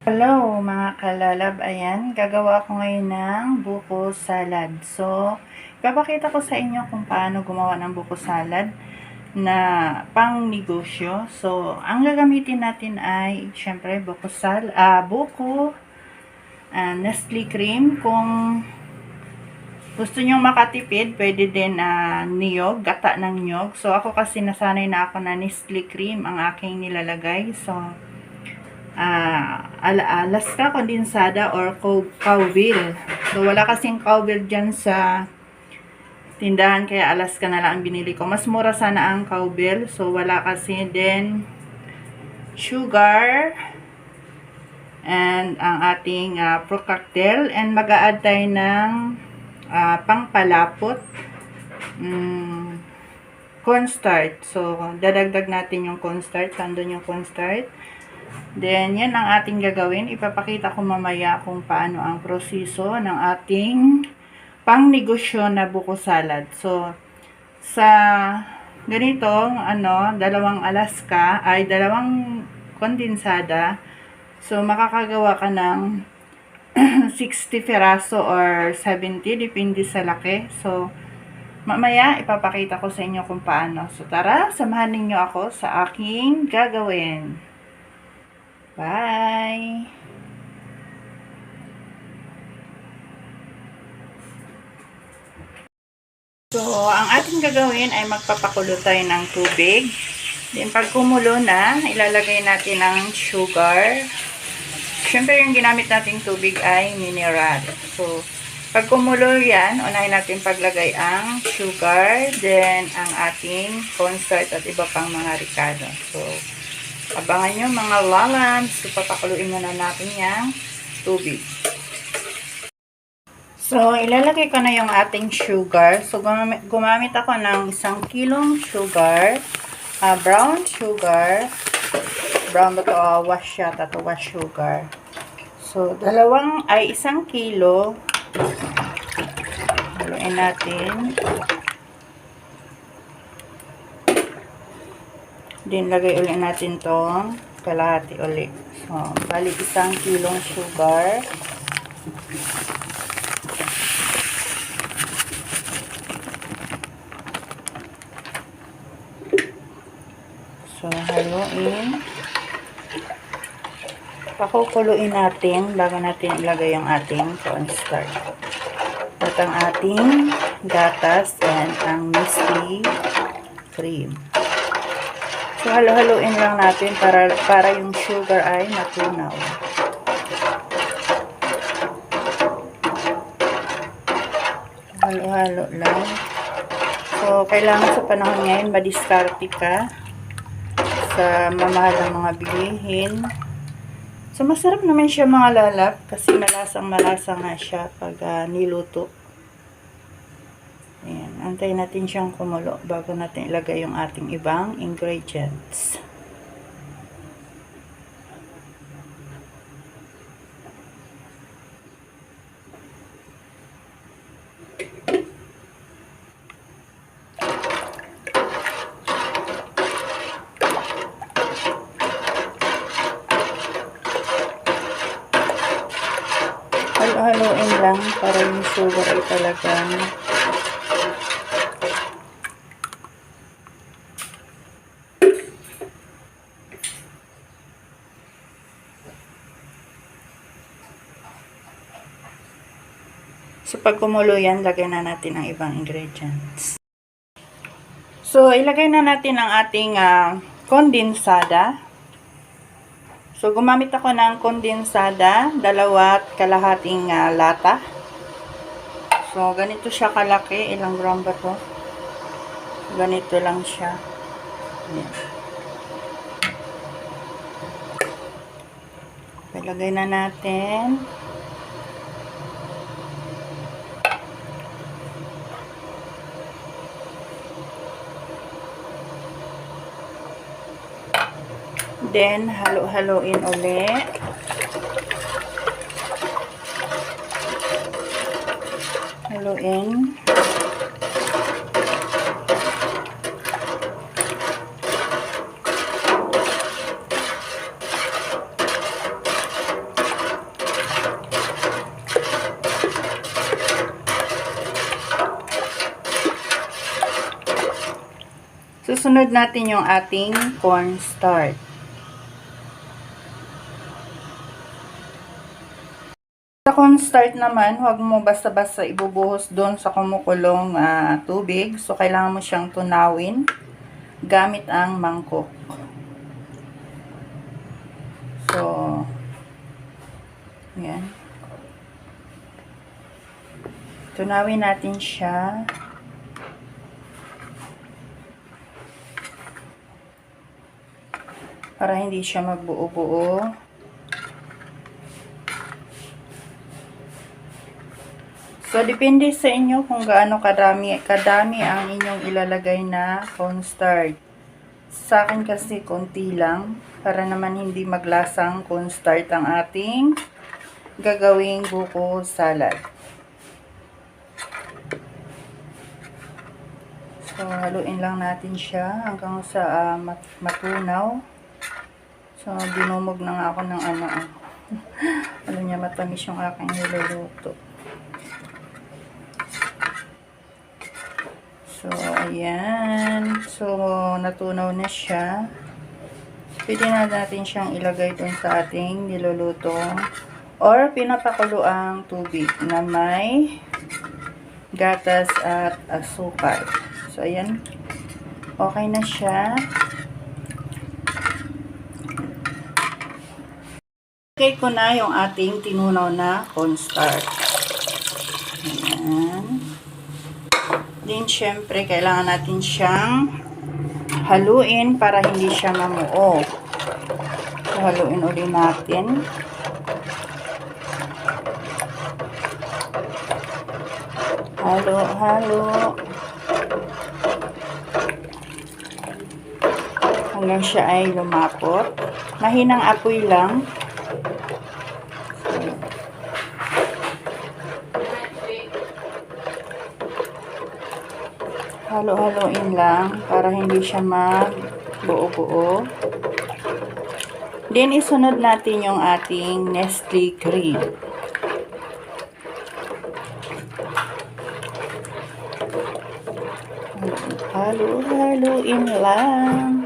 Hello mga kalalab, ayan, gagawa ako ngayon ng buko salad. So, ipapakita ko sa inyo kung paano gumawa ng buko salad na pang negosyo. So, ang gagamitin natin ay, syempre, buko, Nestle cream. Kung gusto nyo makatipid, pwede din niyog, gata ng niyog. So, ako kasi nasanay na ako na Nestle cream ang aking nilalagay. So, Alaska kondensada or cowbell. So, wala kasing cowbell dyan sa tindahan, kaya Alaska na lang ang binili ko. Mas mura sana ang cowbell. So, wala kasi. Then, sugar, and ang ating procactel, and mag-a-add tayo ng pangpalapot, cornstarch. So, dadagdag natin yung cornstarch. Sandun yung cornstarch. Then, yan ang ating gagawin. Ipapakita ko mamaya kung paano ang proseso ng ating pangnegosyo na buko salad. So, sa ganitong, dalawang Alaska, ay dalawang kondensada. So, makakagawa ka ng 60 peraso or 70, depende sa laki. So, mamaya, ipapakita ko sa inyo kung paano. So, tara, samahan ninyo ako sa aking gagawin. Bye! So, ang ating gagawin ay magpapakulo tayo ng tubig. Then, pag kumulo na, ilalagay natin ang sugar. Siyempre, yung ginamit nating tubig ay mineral. So, pag kumulo yan, unahin natin paglagay ang sugar, then ang ating cornstarch at iba pang mga ricado. So, abangan nyo mga lalams. So, papakuluin muna natin yung tubig. So, ilalagay ko na yung ating sugar. So, gumamit ako ng 1 kilong sugar. Brown sugar. Brown ba ito? Wash yata ito. Wash sugar. So, 1 kilo. Haluin natin. Then, lagay ulit natin itong kalahati ulit. So, bali 1 kilong sugar. So, haluin. Pakukuluin natin bago natin ilagay yung ating cornstarch. At ang ating gatas and ang Nestle cream. So, halo-haloin lang natin para yung sugar ay matunaw. Halo-halo lang. So, kailangan sa panahon ngayon madiskarte ka sa mamahal ng mga bilihin. So, masarap naman siya mga lalap kasi malasang-malasa nga siya pag niluto. Ayan, antayin natin siyang kumulo bago natin ilagay yung ating ibang ingredients. Halo-haloin lang para yung sugar ay talagang so, pag kumulo yan, lagay na natin ang ibang ingredients. So, ilagay na natin ang ating kondensada. So, gumamit ako ng kondensada, 2.5 lata. So, ganito siya kalaki. Ilang gram ba to? Ganito lang siya. Ayan. Ilagay na natin. Then, halo-haloin ulit. Haluin. Susunod natin yung ating cornstarch. Sa cornstarch naman, huwag mo basta-basta ibubuhos doon sa kumukulong tubig. So, kailangan mo siyang tunawin gamit ang mangkok. So, yan. Tunawin natin siya. Para hindi siya magbuo-buo. So, depende sa inyo kung gaano kadami ang inyong ilalagay na cornstarch. Sa akin kasi konti lang. Para naman hindi maglasang cornstarch ang ating gagawing buko salad. So, haluin lang natin siya hanggang sa matunaw. So, dinumog na nga ako ng alam niya, matamis yung aking niluluto. So, ayan. So, natunaw na siya. Pwede na natin siyang ilagay dun sa ating niluluto or pinapakulo ang tubig na may gatas at asukal. So, ayan. Okay na siya. Okay ko na yung ating tinunaw na cornstarch. Ayan. Then, syempre, kailangan natin siyang haluin para hindi siya mamuo. So, haluin ulit natin. Halo. Hanggang siya ay lumapot. Mahinang apoy lang. Halo-haloin lang para hindi siya magbuo-buo. Then, isunod natin yung ating Nestle cream. Halo-haloin lang.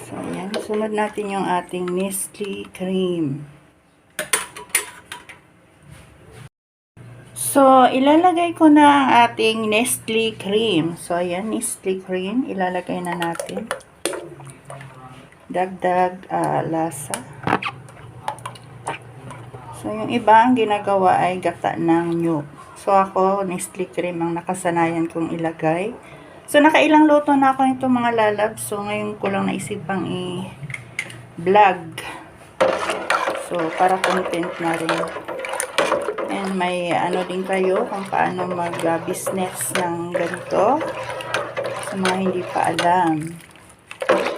So, yan. Sunod natin yung ating Nestle cream. So, ilalagay ko na ang ating Nestle cream. So, ayan, Nestle cream. Ilalagay na natin. Dagdag lasa. So, yung iba ang ginagawa ay gata ng nyug. So, ako, Nestle cream ang nakasanayan kong ilagay. So, nakailang luto na ako nito mga lalab. So, ngayon ko lang naisipang i-vlog. So, para content na rin. And may din kayo kung paano mag-business ng ganito sa mga hindi pa alam.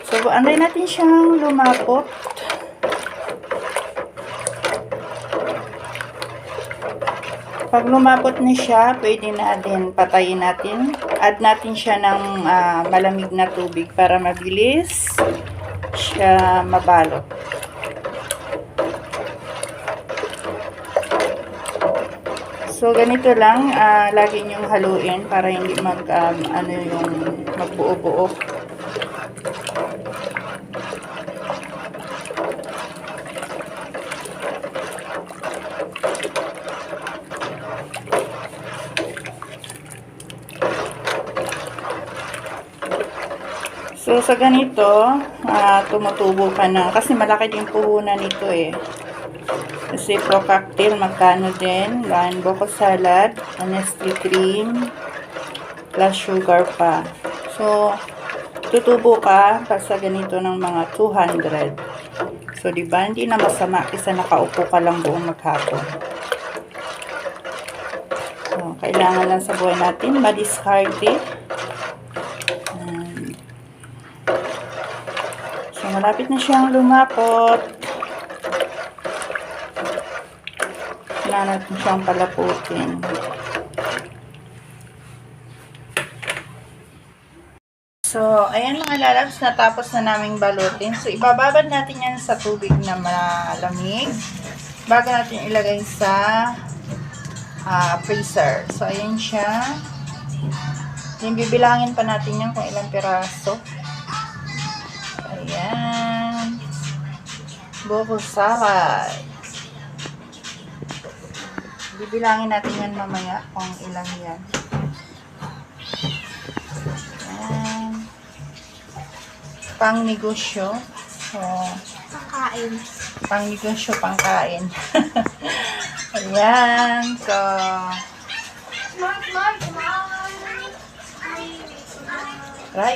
So, anday natin siyang lumapot. Pag lumapot na siya, pwede na din patayin natin. Add natin siya ng malamig na tubig para mabilis siya mabalot. So, ganito lang, lagi niyong haluin para hindi yung magbuo-buo. So, sa ganito, tumutubo ka na. Kasi malaki din puhunan nito eh. Kasi pro cocktail, magkano din. Gan buko salad, Nestle cream, plus sugar pa. So, tutubo ka sa ganito ng mga 200. So, diba? Hindi na masama kasi nakaupo ka lang buong maghapon. So, kailangan lang sa buhay natin ma-discarte. So, malapit na siyang lumapot. Kailangan natin siyang palaputin. So, ayan mga lalabs, natapos na naming balutin. So, ibababad natin yan sa tubig na malamig bago natin ilagay sa freezer. So, ayan siya. Yung bibilangin pa natin yan kung ilang piraso. Ayan. Buko salad. Bibilangin natin yan mamaya kung ilang yan. Ayan. Pang negosyo. So, Pangkain. pang negosyo, pangkain. Ayan. So,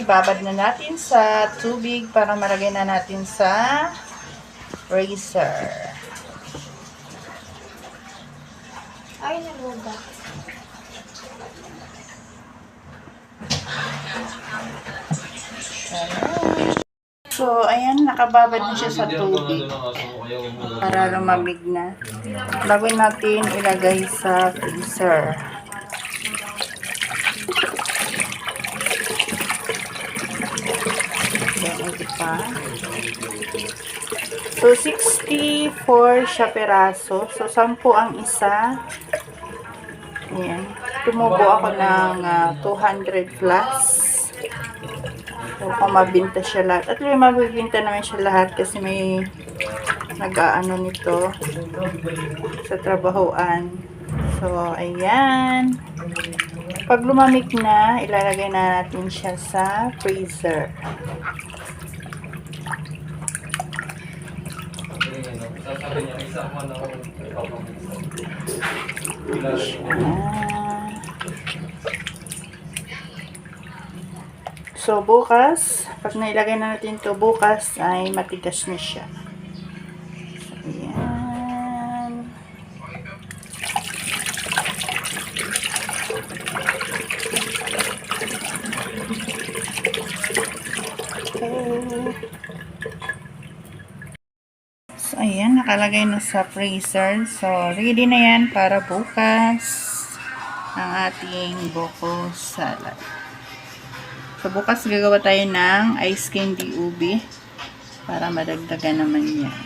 ibabad na natin sa tubig para malagay na natin sa freezer. Ay, naluga. So, ayan, nakababad na siya sa tubig para lumamig na. Bago natin ilagay sa freezer. Ayan, ito pa. So, 64 siya peraso. So, 10 ang isa. Ayan. Tumubo ako ng 200 plus. So, kung mabinta siya lahat. At mabibinta naman siya lahat kasi may nag-aano nito sa trabahoan. So, ayan. Pag lumamig na, ilalagay na natin siya sa freezer. So, bukas, pag nailagay na natin to bukas, ay matigas na siya. So, ayan. Okay. So, ayan, nakalagay na sa freezer. So, ready na yan para bukas ang ating buko salad. So, bukas gagawa tayo ng ice candy ubi para madagdagan naman yan.